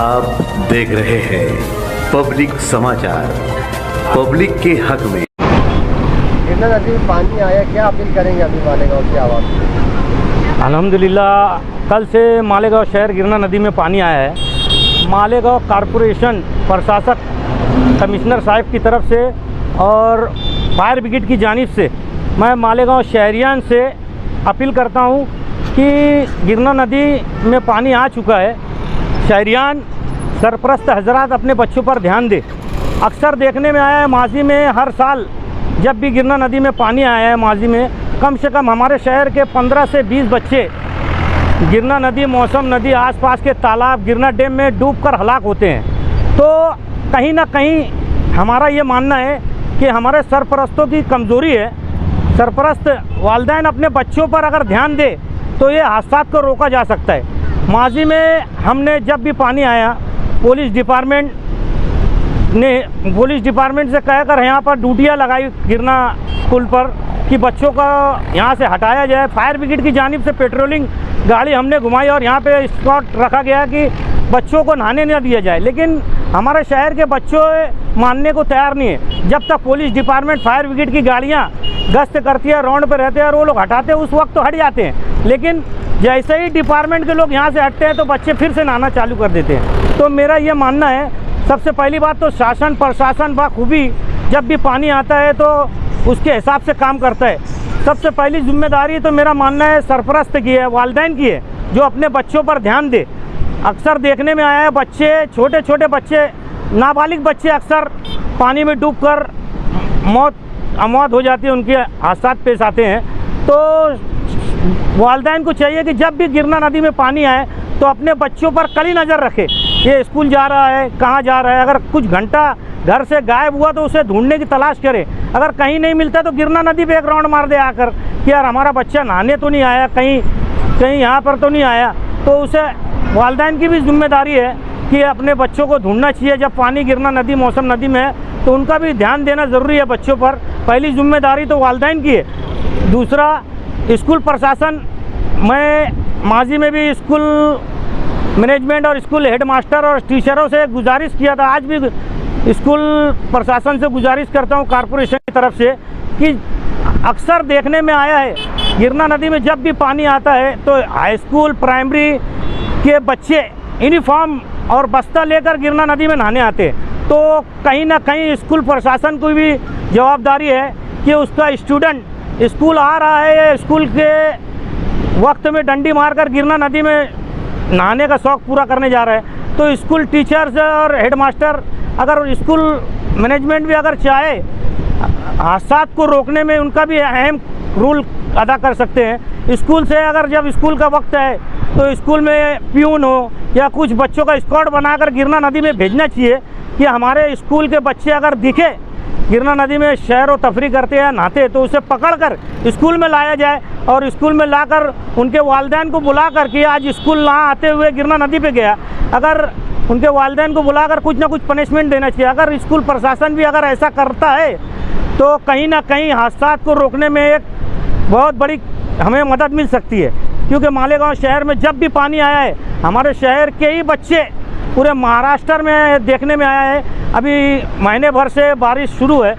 आप देख रहे हैं पब्लिक समाचार, पब्लिक के हक में। गिरना नदी में पानी आया, क्या अपील करेंगे अभी मालेगांव की आवाज़? अल्हम्दुलिल्लाह कल से मालेगांव शहर गिरना नदी में पानी आया है। मालेगांव कॉरपोरेशन प्रशासक कमिश्नर साहब की तरफ से और फायर ब्रिगेड की जानिब से मैं मालेगांव शहरियान से अपील करता हूं कि गिरना नदी में पानी आ चुका है। शहरियान सरपरस्त हजरात अपने बच्चों पर ध्यान दें। अक्सर देखने में आया है माजी में, हर साल जब भी गिरना नदी में पानी आया है माजी में कम से कम हमारे शहर के 15 से 20 बच्चे गिरना नदी, मौसम नदी, आसपास के तालाब, गिरना डैम में डूबकर हलाक होते हैं। तो कहीं ना कहीं हमारा ये मानना है कि हमारे सरपरस्तों की कमज़ोरी है। सरपरस्त वालिदैन अपने बच्चों पर अगर ध्यान दे तो ये हादसा को रोका जा सकता है। माजी में हमने जब भी पानी आया पुलिस डिपार्टमेंट से कहकर यहाँ पर ड्यूटियाँ लगाई गिरना पुल पर कि बच्चों का यहाँ से हटाया जाए। फायर ब्रिगेड की जानिब से पेट्रोलिंग गाड़ी हमने घुमाई और यहाँ पे स्पॉट रखा गया कि बच्चों को नहाने न दिया जाए, लेकिन हमारे शहर के बच्चों मानने को तैयार नहीं है। जब तक पुलिस डिपार्टमेंट, फायर ब्रिगेड की गाड़ियाँ गश्त करती है, राउंड पे रहते हैं और वो लोग हटाते हैं, उस वक्त तो हट जाते हैं, लेकिन जैसे ही डिपार्टमेंट के लोग यहाँ से हटते हैं तो बच्चे फिर से नहाना चालू कर देते हैं। तो मेरा ये मानना है, सबसे पहली बात तो शासन प्रशासन बखूबी जब भी पानी आता है तो उसके हिसाब से काम करता है। सबसे पहली जिम्मेदारी तो मेरा मानना है सरपरस्त की है, वालिदैन की है, जो अपने बच्चों पर ध्यान दे। अक्सर देखने में आया है बच्चे, छोटे छोटे बच्चे, नाबालिग बच्चे अक्सर पानी में डूबकर मौत हो जाती है, उनके हादसा पेश आते हैं। तो वालिदैन को चाहिए कि जब भी गिरना नदी में पानी आए तो अपने बच्चों पर कड़ी नज़र रखे। ये स्कूल जा रहा है, कहाँ जा रहा है, अगर कुछ घंटा घर से गायब हुआ तो उसे ढूंढने की तलाश करे। अगर कहीं नहीं मिलता तो गिरना नदी पे एक राउंड मार दे आकर कि यार हमारा बच्चा नहाने तो नहीं आया, कहीं यहाँ पर तो नहीं आया। तो उसे वालिदैन की भी जिम्मेदारी है कि अपने बच्चों को ढूंढना चाहिए। जब पानी गिरना नदी, मौसम नदी में है तो उनका भी ध्यान देना ज़रूरी है बच्चों पर। पहली जिम्मेदारी तो वालिदैन की है। दूसरा, स्कूल प्रशासन, मैं माजी में भी स्कूल मैनेजमेंट और स्कूल हेडमास्टर और टीचरों से गुजारिश किया था, आज भी स्कूल प्रशासन से गुजारिश करता हूं कॉरपोरेशन की तरफ से कि अक्सर देखने में आया है गिरना नदी में जब भी पानी आता है तो हाई स्कूल, प्राइमरी के बच्चे यूनिफॉर्म और बस्ता लेकर गिरना नदी में नहाने आते हैं। तो कहीं ना कहीं स्कूल प्रशासन की भी जवाबदारी है कि उसका स्टूडेंट स्कूल आ रहा है, स्कूल के वक्त में डंडी मारकर गिरना नदी में नहाने का शौक़ पूरा करने जा रहा है। तो स्कूल टीचर्स और हेडमास्टर, अगर स्कूल मैनेजमेंट भी अगर चाहे हादसा को रोकने में, उनका भी अहम रोल अदा कर सकते हैं। स्कूल से अगर जब स्कूल का वक्त है तो स्कूल में प्यून हो या कुछ बच्चों का स्क्वाड बनाकर गिरना नदी में भेजना चाहिए कि हमारे स्कूल के बच्चे अगर दिखे गिरना नदी में सैर व तफरी करते हैं, नहाते, तो उसे पकड़कर स्कूल में लाया जाए और स्कूल में लाकर उनके वालिदैन को बुलाकर कि आज स्कूल ना आते हुए गिरना नदी पे गया, अगर उनके वालिदैन को बुलाकर कुछ ना कुछ पनिशमेंट देना चाहिए। अगर स्कूल प्रशासन भी अगर ऐसा करता है तो कहीं ना कहीं हादसा को रोकने में एक बहुत बड़ी हमें मदद मिल सकती है। क्योंकि मालेगांव शहर में जब भी पानी आया है, हमारे शहर के ही बच्चे पूरे महाराष्ट्र में देखने में आया है। अभी महीने भर से बारिश शुरू है,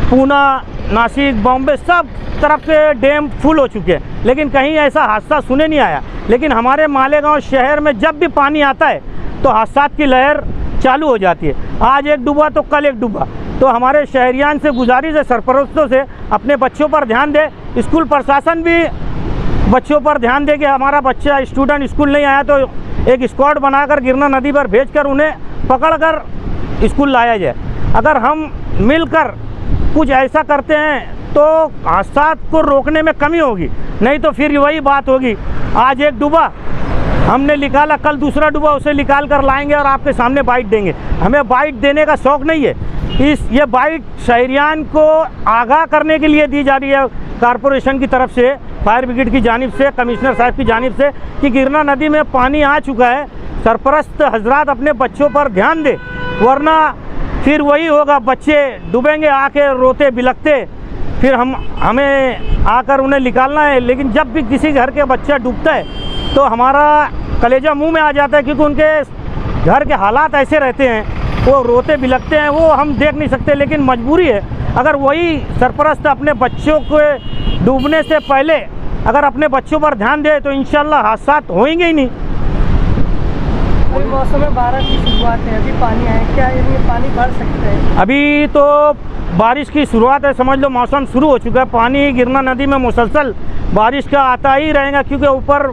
पूना, नासिक, बॉम्बे सब तरफ के डैम फुल हो चुके हैं, लेकिन कहीं ऐसा हादसा सुने नहीं आया। लेकिन हमारे मालेगांव शहर में जब भी पानी आता है तो हादसा की लहर चालू हो जाती है। आज एक डूबा तो कल एक डूबा। तो हमारे शहरियान से गुजारिश है, सरपरस्तों से, अपने बच्चों पर ध्यान दे। स्कूल प्रशासन भी बच्चों पर ध्यान दे कि हमारा बच्चा स्टूडेंट स्कूल नहीं आया तो एक स्क्वाड बनाकर गिरना नदी पर भेजकर उन्हें पकड़कर स्कूल लाया जाए। अगर हम मिलकर कुछ ऐसा करते हैं तो हादसा को रोकने में कमी होगी, नहीं तो फिर वही बात होगी, आज एक डूबा हमने निकाला, कल दूसरा डूबा, उसे निकाल कर लाएंगे और आपके सामने बाइट देंगे। हमें बाइट देने का शौक़ नहीं है। ये बाइट शहरियान को आगाह करने के लिए दी जा रही है कॉरपोरेशन की तरफ से, फायर ब्रिगेड की जानिब से, कमिश्नर साहब की जानिब से कि गिरना नदी में पानी आ चुका है। सरपरस्त हजरात अपने बच्चों पर ध्यान दे, वरना फिर वही होगा, बच्चे डूबेंगे आके रोते बिलखते, फिर हमें आकर उन्हें निकालना है। लेकिन जब भी किसी घर के बच्चा डूबता है तो हमारा कलेजा मुंह में आ जाता है, क्योंकि उनके घर के हालात ऐसे रहते हैं, वो रोते बिलखते हैं, वो हम देख नहीं सकते, लेकिन मजबूरी है। अगर वही सरपरस्त अपने बच्चों को डूबने से पहले अगर अपने बच्चों पर ध्यान दे तो इंशाल्लाह हादसा होएंगे ही नहीं। अभी मौसम में बारिश की शुरुआत है, अभी पानी आए, क्या ये पानी बढ़ सकता है? अभी तो बारिश की शुरुआत है, समझ लो मौसम शुरू हो चुका है। पानी गिरना नदी में मुसलसल बारिश का आता ही रहेगा, क्योंकि ऊपर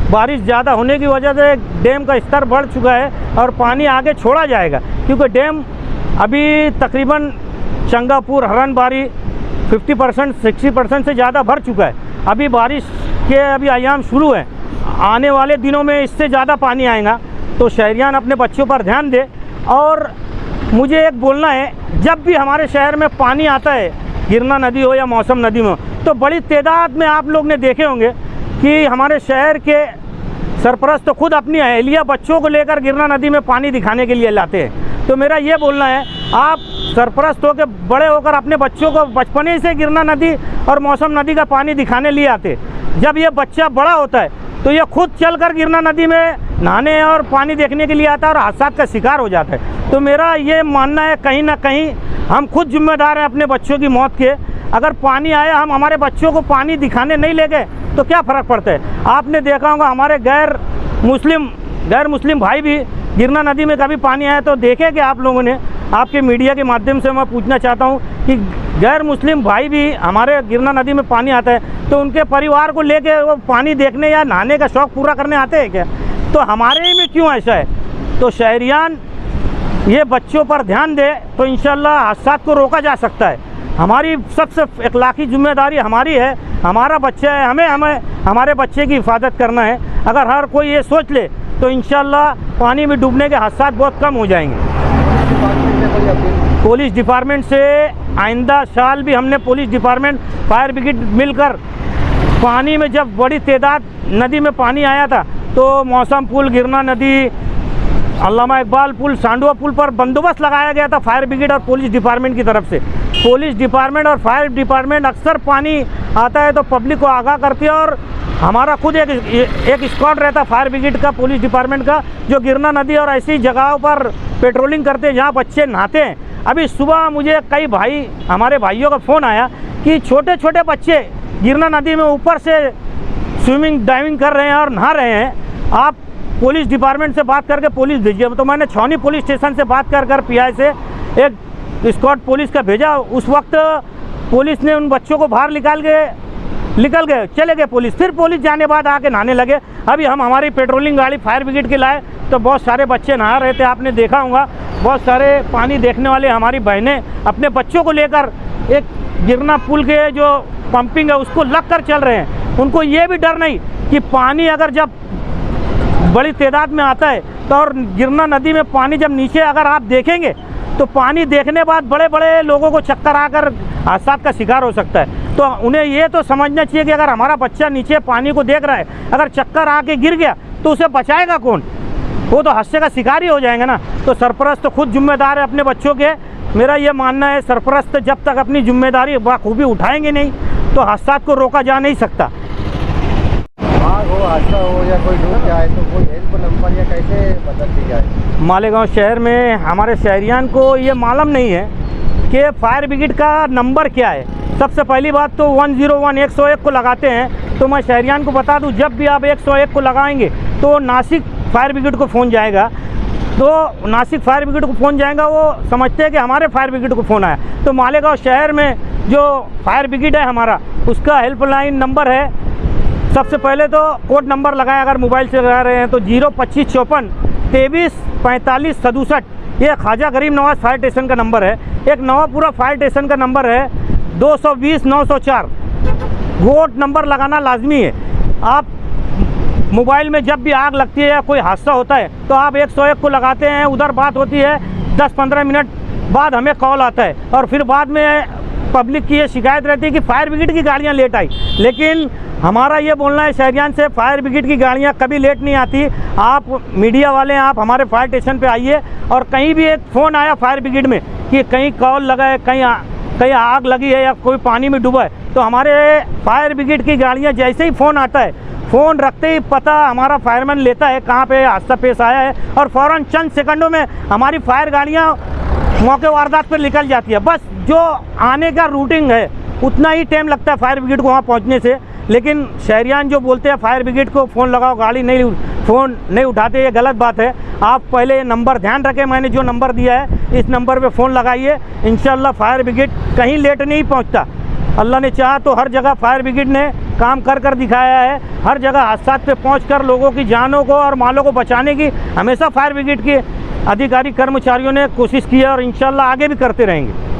बारिश ज़्यादा होने की वजह से डैम का स्तर बढ़ चुका है और पानी आगे छोड़ा जाएगा, क्योंकि डैम अभी तकरीबन चंगापुर हरनबारी 50% 60% से ज़्यादा भर चुका है। अभी बारिश के अयाम शुरू हैं, आने वाले दिनों में इससे ज़्यादा पानी आएगा, तो शहरियान अपने बच्चों पर ध्यान दे। और मुझे एक बोलना है, जब भी हमारे शहर में पानी आता है, गिरना नदी हो या मौसम नदी में, तो बड़ी तादाद में आप लोग ने देखे होंगे कि हमारे शहर के सरपरस्त तो खुद अपनी अहलिया बच्चों को लेकर गिरना नदी में पानी दिखाने के लिए लाते हैं। तो मेरा ये बोलना है, आप सरपरस्त हो के बड़े होकर अपने बच्चों को बचपने से गिरना नदी और मौसम नदी का पानी दिखाने लिए आते। जब ये बच्चा बड़ा होता है तो ये खुद चलकर गिरना नदी में नहाने और पानी देखने के लिए आता है और हादसा का शिकार हो जाता है। तो मेरा ये मानना है, कहीं ना कहीं हम खुद जिम्मेदार हैं अपने बच्चों की मौत के। अगर पानी आया, हम हमारे बच्चों को पानी दिखाने नहीं ले गए तो क्या फ़र्क पड़ता है। आपने देखा होगा हमारे गैर मुस्लिम भाई भी गिरना नदी में कभी पानी आया तो देखे कि आप लोगों ने, आपके मीडिया के माध्यम से मैं पूछना चाहता हूं कि गैर मुस्लिम भाई भी हमारे गिरना नदी में पानी आता है तो उनके परिवार को लेके वो पानी देखने या नहाने का शौक़ पूरा करने आते हैं क्या? तो हमारे ही में क्यों ऐसा है? तो शहरियान ये बच्चों पर ध्यान दे तो इंशाल्लाह हादसा को रोका जा सकता है। हमारी सबसे इखलाकी जिम्मेदारी हमारी है, हमारा बच्चा है, हमें हमारे बच्चे की हिफाजत करना है। अगर हर कोई ये सोच ले तो इंशाल्लाह पानी में डूबने के हादसा बहुत कम हो जाएंगे। पुलिस डिपार्टमेंट से आइंदा साल भी हमने पुलिस डिपार्टमेंट फायर ब्रिगेड मिलकर पानी में, जब बड़ी तादाद नदी में पानी आया था तो मौसम पुल, गिरना नदी, अल्लामा इकबाल पुल, सांडुआ पुल पर बंदोबस्त लगाया गया था फायर ब्रिगेड और पुलिस डिपार्टमेंट की तरफ से। पुलिस डिपार्टमेंट और फायर डिपार्टमेंट अक्सर पानी आता है तो पब्लिक को आगाह करती है, और हमारा खुद एक स्क्वाड रहता है फायर ब्रिगेड का, पुलिस डिपार्टमेंट का, जो गिरना नदी और ऐसी जगहों पर पेट्रोलिंग करते हैं जहाँ बच्चे नहाते हैं। अभी सुबह मुझे कई हमारे भाइयों का फ़ोन आया कि छोटे छोटे बच्चे गिरना नदी में ऊपर से स्विमिंग डाइविंग कर रहे हैं और नहा रहे हैं, आप पुलिस डिपार्टमेंट से बात करके पुलिस भेजिए। तो मैंने छावनी पुलिस स्टेशन से बात कर पीआई से एक स्क्वाड पुलिस का भेजा। उस वक्त पुलिस ने उन बच्चों को बाहर निकल गए, चले गए पुलिस। फिर पुलिस जाने बाद आके नहाने लगे। अभी हम हमारी पेट्रोलिंग गाड़ी फायर ब्रिगेड की लाए तो बहुत सारे बच्चे नहा रहे थे, आपने देखा होगा। बहुत सारे पानी देखने वाले हमारी बहनें अपने बच्चों को लेकर एक गिरना पुल के जो पंपिंग है उसको लग कर चल रहे हैं। उनको ये भी डर नहीं कि पानी अगर जब बड़ी तादाद में आता है तो, और गिरना नदी में पानी जब नीचे अगर आप देखेंगे तो पानी देखने बाद बड़े बड़े लोगों को चक्कर आकर हादसा का शिकार हो सकता है। तो उन्हें ये तो समझना चाहिए कि अगर हमारा बच्चा नीचे पानी को देख रहा है, अगर चक्कर आके गिर गया तो उसे बचाएगा कौन? वो तो हादसे का शिकार ही हो जाएगा ना। तो सरपरस्त तो खुद जिम्मेदार है अपने बच्चों के। मेरा ये मानना है सरपरस्त जब तक अपनी जिम्मेदारी बखूबी उठाएंगे नहीं तो हादसा को रोका जा नहीं सकता। आग हो, हादसा हो या कोई डूब जाए तो कोई हेल्प नंबर या कैसे मदद दी जाए? मालेगांव शहर में हमारे शहरियान को ये मालूम नहीं है कि फायर ब्रिगेड का नंबर क्या है। सबसे पहली बात तो 101 101 को लगाते हैं। तो मैं शहरियान को बता दूं, जब भी आप 101 को लगाएंगे तो नासिक फायर ब्रिगेड को फ़ोन जाएगा। तो नासिक फायर ब्रिगेड को फ़ोन जाएगा, वो समझते हैं कि हमारे फायर ब्रिगेड को फ़ोन आया। तो मालेगांव शहर में जो फायर ब्रिगेड है हमारा, उसका हेल्पलाइन नंबर है, सबसे पहले तो कोड नंबर लगाएं अगर मोबाइल से लगा रहे हैं तो 02554 23 45 67। ये ख्वाजा गरीब नवाज़ फायर स्टेशन का नंबर है। एक नवापुरा फायर स्टेशन का नंबर है 220 904। कोड नंबर लगाना लाजमी है। आप मोबाइल में जब भी आग लगती है या कोई हादसा होता है तो आप 101 को लगाते हैं, उधर बात होती है, 10-15 मिनट बाद हमें कॉल आता है और फिर बाद में पब्लिक की ये शिकायत रहती है कि फायर ब्रिगेड की गाड़ियाँ लेट आई। लेकिन हमारा ये बोलना है शहरियान से, फायर ब्रिगेड की गाड़ियाँ कभी लेट नहीं आती। आप मीडिया वाले हैं, आप हमारे फायर स्टेशन पे आइए, और कहीं भी एक फ़ोन आया फायर ब्रिगेड में कि कहीं कॉल लगा है, कहीं आग लगी है या कोई पानी में डूबा है, तो हमारे फायर ब्रिगेड की गाड़ियाँ जैसे ही फ़ोन आता है फ़ोन रखते ही पता हमारा फायरमैन लेता है कहाँ पे हादसा पेश आया है, और फ़ौरन चंद सेकंडों में हमारी फायर गाड़ियाँ मौके वारदात पर निकल जाती है। बस जो आने का रूटिंग है उतना ही टाइम लगता है फायर ब्रिगेड को वहाँ पहुँचने से। लेकिन शहरियान जो बोलते हैं फायर ब्रिगेड को फ़ोन लगाओ, गाड़ी नहीं, फ़ोन नहीं उठाते, ये गलत बात है। आप पहले नंबर ध्यान रखें, मैंने जो नंबर दिया है इस नंबर पे फ़ोन लगाइए। इंशाल्लाह फायर ब्रिगेड कहीं लेट नहीं पहुंचता। अल्लाह ने चाहा तो हर जगह फायर ब्रिगेड ने काम कर दिखाया है। हर जगह हादसा पे पहुंचकर लोगों की जानों को और मालों को बचाने की हमेशा फायर ब्रिगेड के अधिकारी कर्मचारियों ने कोशिश की है और इंशाल्लाह आगे भी करते रहेंगे।